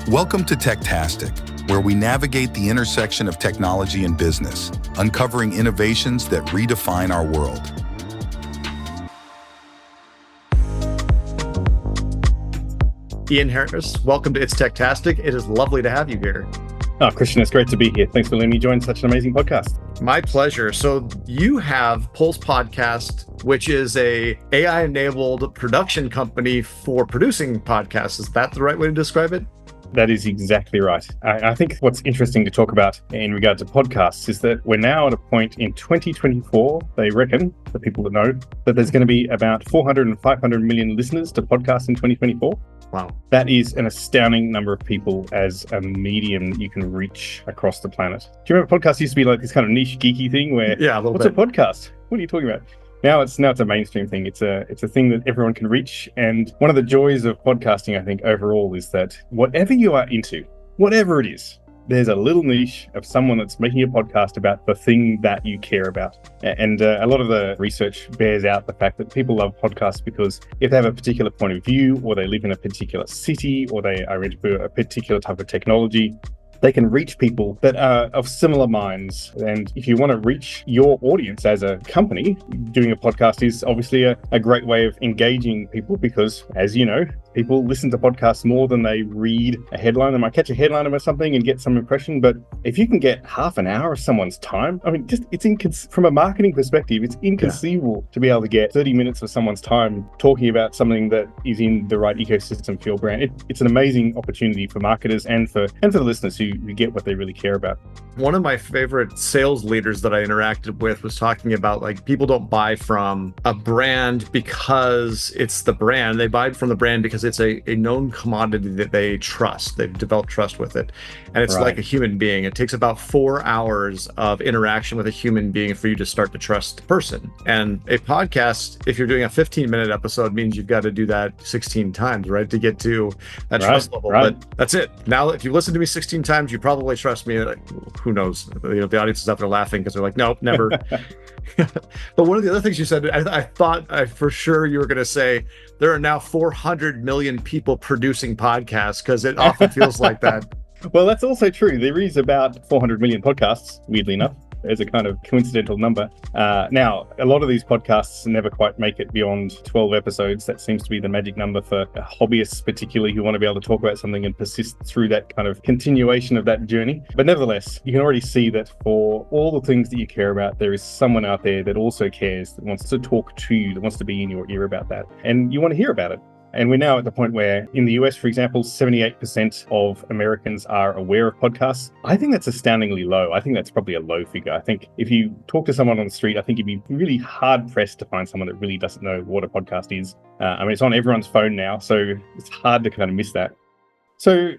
Welcome to Techtastic, where we navigate the intersection of technology and business, uncovering innovations that redefine our world. Ian Harris, welcome to It's Techtastic. It is lovely to have you here. Oh, Christian, it's great to be here. Thanks for letting me join such an amazing podcast. My pleasure. So you have Pulse Podcast, which is a AI-enabled production company for producing podcasts. Is that the right way to describe it? That is exactly right. I think what's interesting to talk about in regard to podcasts is that we're now at a point in 2024, they reckon, the people that know, that there's going to be about 400 and 500 million listeners to podcasts in 2024. Wow. That is an astounding number of people as a medium that you can reach across the planet. Do you remember podcasts used to be like this kind of niche geeky thing where, what's a podcast? What are you talking about? Now it's a mainstream thing. It's a thing that everyone can reach. And one of the joys of podcasting, I think, overall is that whatever you are into, whatever it is, there's a little niche of someone that's making a podcast about the thing that you care about. And a lot of the research bears out the fact that people love podcasts because if they have a particular point of view, or they live in a particular city, or they are into a particular type of technology, they can reach people that are of similar minds. And if you want to reach your audience as a company, doing a podcast is obviously a great way of engaging people because, as you know, people listen to podcasts more than they read a headline. They might catch a headline about something and get some impression. But if you can get half an hour of someone's time, I mean, from a marketing perspective, it's inconceivable to be able to get 30 minutes of someone's time talking about something that is in the right ecosystem for your brand. It's an amazing opportunity for marketers and for the listeners who get what they really care about. One of my favorite sales leaders that I interacted with was talking about like people don't buy from a brand because it's the brand. They buy from the brand because it's a known commodity that they trust. They've developed trust with it. And it's like a human being. It takes about 4 hours of interaction with a human being for you to start to trust the person. And a podcast, if you're doing a 15-minute episode, means you've got to do that 16 times, right? To get to that trust level. But that's it. Now, if you listen to me 16 times, you probably trust me. Like, who knows? The audience is out there laughing because they're like, nope, never. But one of the other things you said, I thought for sure you were going to say there are now 400 million people producing podcasts because it often feels like that. Well, that's also true. There is about 400 million podcasts, weirdly enough, as a kind of coincidental number. Now, a lot of these podcasts never quite make it beyond 12 episodes. That seems to be the magic number for hobbyists, particularly who want to be able to talk about something and persist through that kind of continuation of that journey. But nevertheless, you can already see that for all the things that you care about, there is someone out there that also cares, that wants to talk to you, that wants to be in your ear about that. And you want to hear about it. And we're now at the point where in the US, for example, 78% of Americans are aware of podcasts. I think that's astoundingly low. I think that's probably a low figure. I think if you talk to someone on the street, I think you'd be really hard pressed to find someone that really doesn't know what a podcast is. I mean, it's on everyone's phone now, so it's hard to kind of miss that. So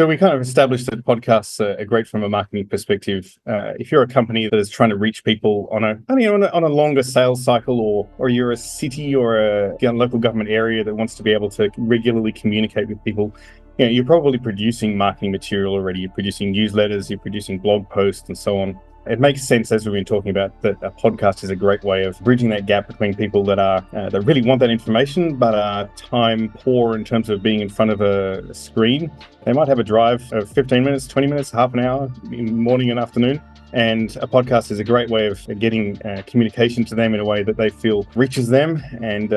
we kind of established that podcasts are great from a marketing perspective. If you're a company that is trying to reach people on a longer sales cycle, or you're a city or a local government area that wants to be able to regularly communicate with people, you're probably producing marketing material already. You're producing newsletters, you're producing blog posts, and so on. It makes sense, as we've been talking about, that a podcast is a great way of bridging that gap between people that that really want that information, but are time poor in terms of being in front of a screen. They might have a drive of 15 minutes, 20 minutes, half an hour in morning and afternoon. And a podcast is a great way of getting communication to them in a way that they feel reaches them and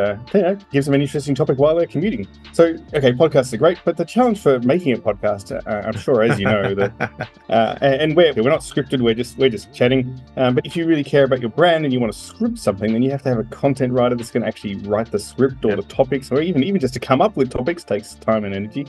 gives them an interesting topic while they're commuting. So, podcasts are great, but the challenge for making a podcast, I'm sure, as you know, that and we're not scripted, we're just chatting. But if you really care about your brand and you want to script something, then you have to have a content writer that's going to actually write the script or the topics, or even just to come up with topics takes time and energy.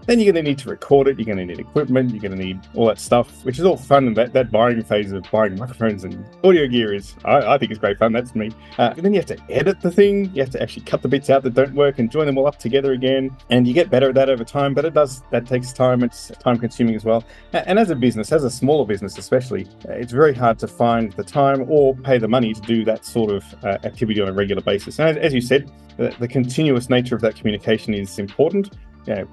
Then you're going to need to record it, you're going to need equipment, you're going to need all that stuff, which is all fun. And that buying phase of buying microphones and audio gear is, I think it's great fun. That's me. And then you have to edit the thing. You have to actually cut the bits out that don't work and join them all up together again. And you get better at that over time, but that takes time. It's time consuming as well. And as a business, as a smaller business especially, it's very hard to find the time or pay the money to do that sort of activity on a regular basis. And as you said, the continuous nature of that communication is important.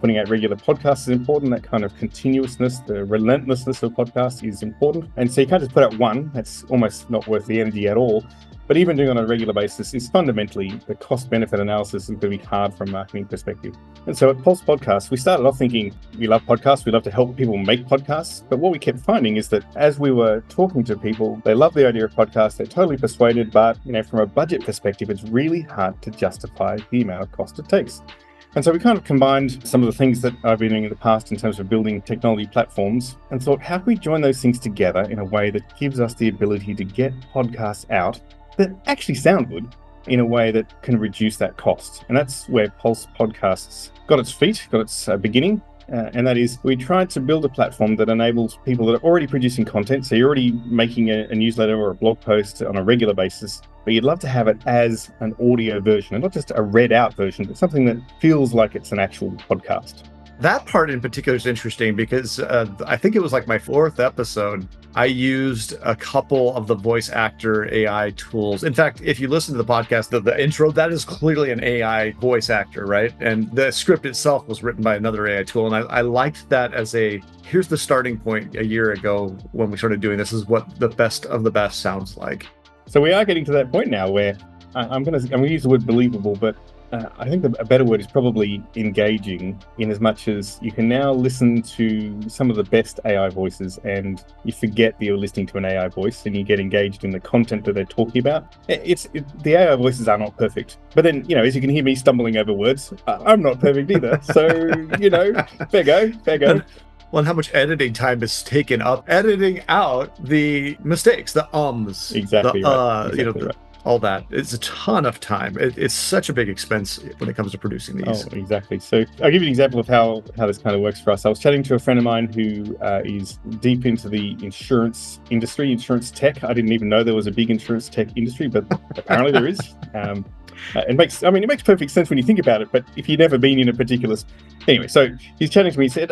Putting out regular podcasts is important. That kind of continuousness, the relentlessness of podcasts is important. And so you can't just put out one. That's almost not worth the energy at all. But even doing it on a regular basis is fundamentally the cost-benefit analysis is going to be hard from a marketing perspective. And so at Pulse Podcasts, we started off thinking we love podcasts, we love to help people make podcasts. But what we kept finding is that as we were talking to people, they love the idea of podcasts, they're totally persuaded, but from a budget perspective, it's really hard to justify the amount of cost it takes. And so we kind of combined some of the things that I've been doing in the past in terms of building technology platforms and thought, how can we join those things together in a way that gives us the ability to get podcasts out that actually sound good in a way that can reduce that cost? And that's where Pulse Podcasts got its feet, got its beginning. And that is, we tried to build a platform that enables people that are already producing content. So you're already making a newsletter or a blog post on a regular basis, but you'd love to have it as an audio version and not just a read out version, but something that feels like it's an actual podcast. That part in particular is interesting because I think it was like my 4th episode. I used a couple of the voice actor AI tools. In fact, if you listen to the podcast, the intro, that is clearly an AI voice actor, right? And the script itself was written by another AI tool. And I liked that as here's the starting point a year ago when we started doing this is what the best of the best sounds like. So we are getting to that point now where I'm going to use the word believable, but I think a better word is probably engaging, in as much as you can now listen to some of the best AI voices and you forget that you're listening to an AI voice and you get engaged in the content that they're talking about. The AI voices are not perfect. But then, as you can hear me stumbling over words, I'm not perfect either. So, fair go. Well, and how much editing time is taken up editing out the mistakes, the ums, exactly right. All that. It's a ton of time. It's such a big expense when it comes to producing these. Oh, exactly. So I'll give you an example of how this kind of works for us. I was chatting to a friend of mine who is deep into the insurance industry, insurance tech. I didn't even know there was a big insurance tech industry, but apparently there is. It makes perfect sense when you think about it, but if you've never been in a particular... Anyway, so he's chatting to me, he said,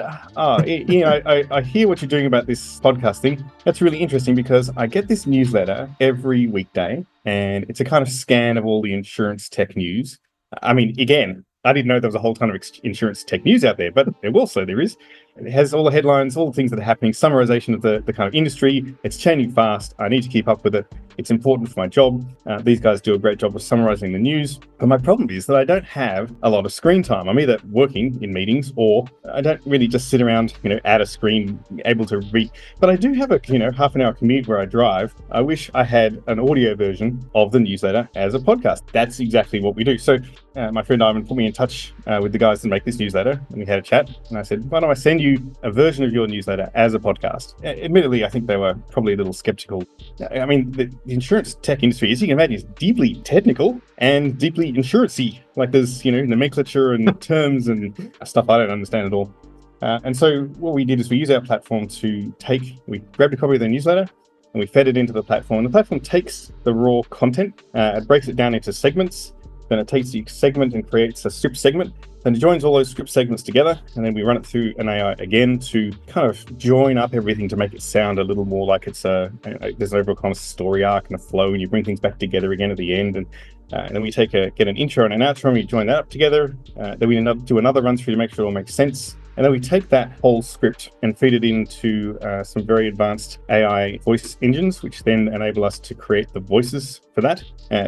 Ian, I hear what you're doing about this podcast thing. That's really interesting because I get this newsletter every weekday and it's a kind of scan of all the insurance tech news. Again, I didn't know there was a whole ton of insurance tech news out there, but there is. It has all the headlines, all the things that are happening, summarization of the kind of industry. It's changing fast. I need to keep up with it. It's important for my job. These guys do a great job of summarizing the news. But my problem is that I don't have a lot of screen time. I'm either working in meetings or I don't really just sit around, at a screen able to read. But I do have a, half an hour commute where I drive. I wish I had an audio version of the newsletter as a podcast. That's exactly what we do. So my friend Ivan put me in touch with the guys that make this newsletter, and we had a chat. And I said, why don't I send you a version of your newsletter as a podcast? Admittedly, I think they were probably a little skeptical. The insurance tech industry, as you can imagine, is deeply technical and deeply insurancy. Like there's, nomenclature and terms and stuff I don't understand at all. And so what we did is we used our platform we grabbed a copy of the newsletter and we fed it into the platform. The platform takes the raw content, it breaks it down into segments. Then it takes each segment and creates a script segment. Then it joins all those script segments together. And then we run it through an AI again to kind of join up everything to make it sound a little more like there's an overall kind of story arc and a flow, and you bring things back together again at the end. And then we get an intro and an outro, and we join that up together. Then we do another run through to make sure it all makes sense. And then we take that whole script and feed it into some very advanced AI voice engines, which then enable us to create the voices for that.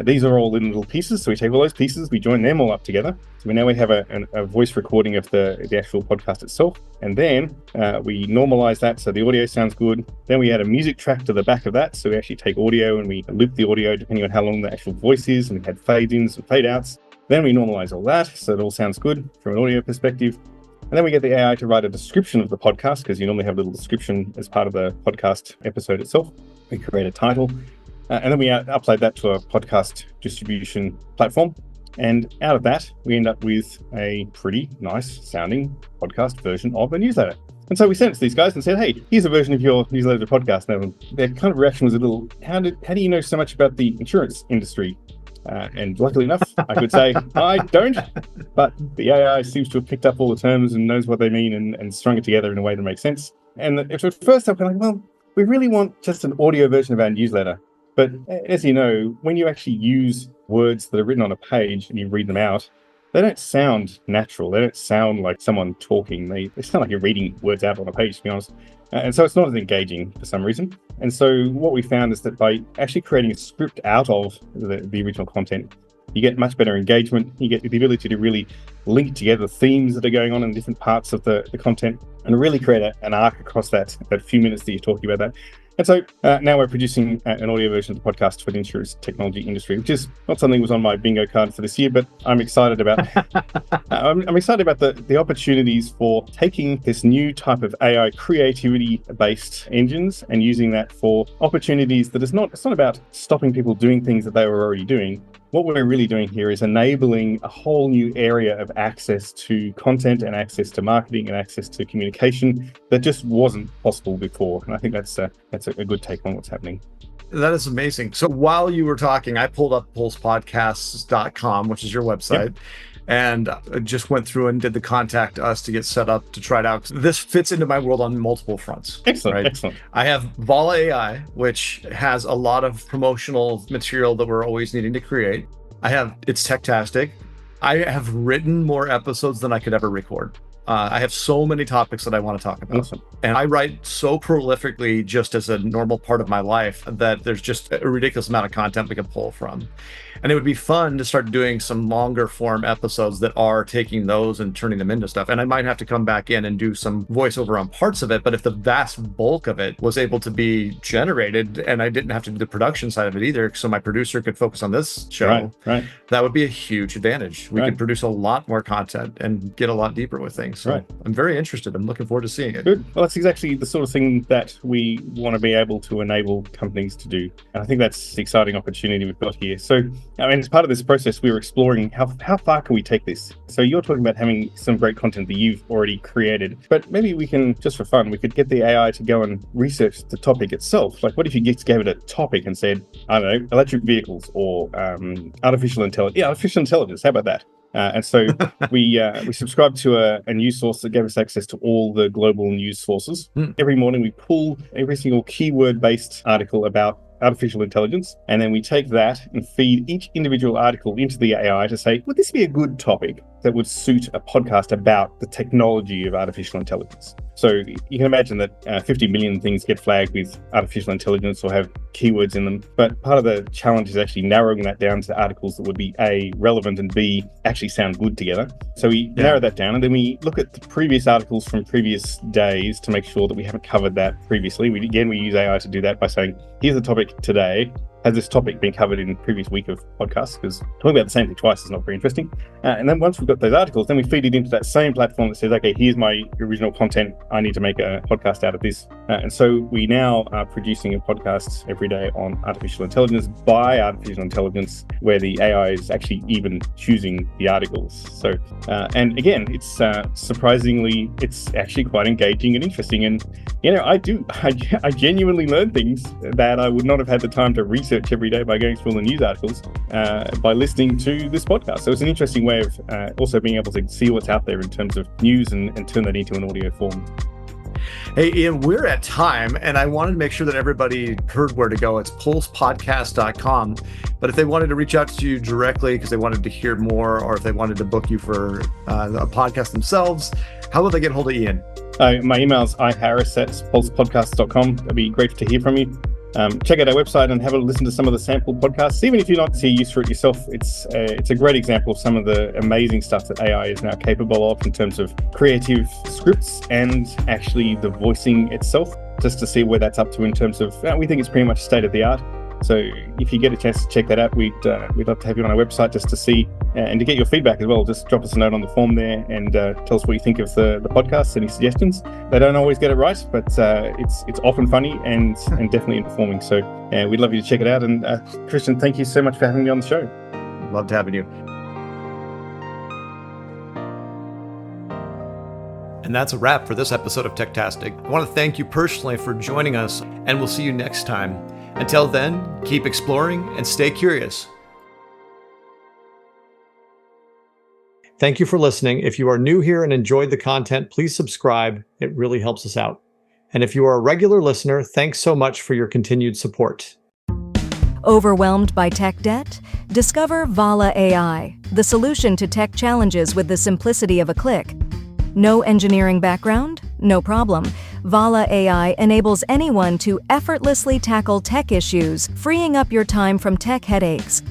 These are all in little pieces. So we take all those pieces, we join them all up together. So we have a voice recording of the actual podcast itself. And then we normalize that so the audio sounds good. Then we add a music track to the back of that. So we actually take audio and we loop the audio depending on how long the actual voice is. And we had fade-ins and fade-outs. Then we normalize all that so it all sounds good from an audio perspective. And then we get the AI to write a description of the podcast, because you normally have a little description as part of the podcast episode itself. We create a title, and then we upload that to a podcast distribution platform. And out of that, we end up with a pretty nice sounding podcast version of a newsletter. And so we sent it to these guys and said, hey, here's a version of your newsletter podcast. Now, their kind of reaction was a little, how do you know so much about the insurance industry? And luckily enough, I could say, I don't, but the AI seems to have picked up all the terms and knows what they mean and strung it together in a way that makes sense. And at first I'm like, well, we really want just an audio version of our newsletter. But as you know, when you actually use words that are written on a page and you read them out, they don't sound natural. They don't sound like someone talking. They sound like you're reading words out on a page, to be honest. And so it's not as engaging for some reason. And so what we found is that by actually creating a script out of the original content, you get much better engagement. You get the ability to really link together themes that are going on in different parts of the content and really create an arc across that few minutes that you're talking about that. And so now we're producing an audio version of the podcast for the insurance technology industry, which is not something that was on my bingo card for this year, but I'm excited about. I'm excited about the opportunities for taking this new type of AI creativity-based engines and using that for opportunities that it's not about stopping people doing things that they were already doing. What we're really doing here is enabling a whole new area of access to content and access to marketing and access to communication that just wasn't possible before. And I think that's a good take on what's happening. That is amazing. So while you were talking, I pulled up pulsepodcasts.com, which is your website. Yep. And just went through and did the contact us to get set up to try it out. This fits into my world on multiple fronts. Excellent, right? Excellent. I have Vala AI, which has a lot of promotional material that we're always needing to create. It's Techtastic. I have written more episodes than I could ever record. I have so many topics that I want to talk about. Awesome. And I write so prolifically just as a normal part of my life that there's just a ridiculous amount of content we can pull from. And it would be fun to start doing some longer form episodes that are taking those and turning them into stuff. And I might have to come back in and do some voiceover on parts of it. But if the vast bulk of it was able to be generated and I didn't have to do the production side of it either, so my producer could focus on this show, right. That would be a huge advantage. We could produce a lot more content and get a lot deeper with things. So I'm very interested. I'm looking forward to seeing it. Good. Well, that's exactly the sort of thing that we want to be able to enable companies to do. And I think that's the exciting opportunity we've got here. So, I mean, as part of this process, we were exploring how far can we take this? So you're talking about having some great content that you've already created, but maybe we can, just for fun, we could get the AI to go and research the topic itself. Like, what if you just gave it a topic and said, I don't know, electric vehicles or artificial intelligence? Yeah, artificial intelligence. How about that? And so we subscribed to a news source that gave us access to all the global news sources. Every morning we pull every single keyword-based article about artificial intelligence, and then we take that and feed each individual article into the AI to say, would this be a good topic that would suit a podcast about the technology of artificial intelligence? So you can imagine that 50 million things get flagged with artificial intelligence or have keywords in them. But part of the challenge is actually narrowing that down to articles that would be A, relevant, and B, actually sound good together. So we narrow that down, and then we look at the previous articles from previous days to make sure that we haven't covered that previously. We use AI to do that by saying, here's the topic today. Has this topic been covered in the previous week of podcasts? Because talking about the same thing twice is not very interesting. And then once we've got those articles, then we feed it into that same platform that says, okay, here's my original content. I need to make a podcast out of this. And so we now are producing a podcast every day on artificial intelligence by artificial intelligence, where the AI is actually even choosing the articles. So, and again, it's surprisingly, it's actually quite engaging and interesting. And, I genuinely learn things that I would not have had the time to research every day by going through all the news articles by listening to this podcast. So it's an interesting way of also being able to see what's out there in terms of news and turn that into an audio form. Hey, Ian, we're at time, and I wanted to make sure that everybody heard where to go. It's pulsepodcast.com. But if they wanted to reach out to you directly because they wanted to hear more, or if they wanted to book you for a podcast themselves, how would they get hold of Ian? My email is ian.harris@pulsepodcast.com. It'd be great to hear from you. Check out our website and have a listen to some of the sample podcasts. Even if you're not seeing use for it yourself, it's a great example of some of the amazing stuff that AI is now capable of in terms of creative scripts and actually the voicing itself, just to see where that's up to in terms of, we think it's pretty much state of the art. So if you get a chance to check that out, we'd love to have you on our website just to see and to get your feedback as well. Just drop us a note on the form there and tell us what you think of the podcast, any suggestions. They don't always get it right, but it's often funny and definitely informing. So we'd love you to check it out. And Christian, thank you so much for having me on the show. Loved having you. And that's a wrap for this episode of Techtastic. I want to thank you personally for joining us, and we'll see you next time. Until then, keep exploring and stay curious. Thank you for listening. If you are new here and enjoyed the content, please subscribe. It really helps us out. And if you are a regular listener, thanks so much for your continued support. Overwhelmed by tech debt? Discover Vala AI, the solution to tech challenges with the simplicity of a click. No engineering background? No problem. Vala AI enables anyone to effortlessly tackle tech issues, freeing up your time from tech headaches.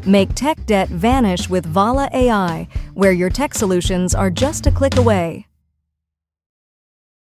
Make tech debt vanish with Vala AI, where your tech solutions are just a click away.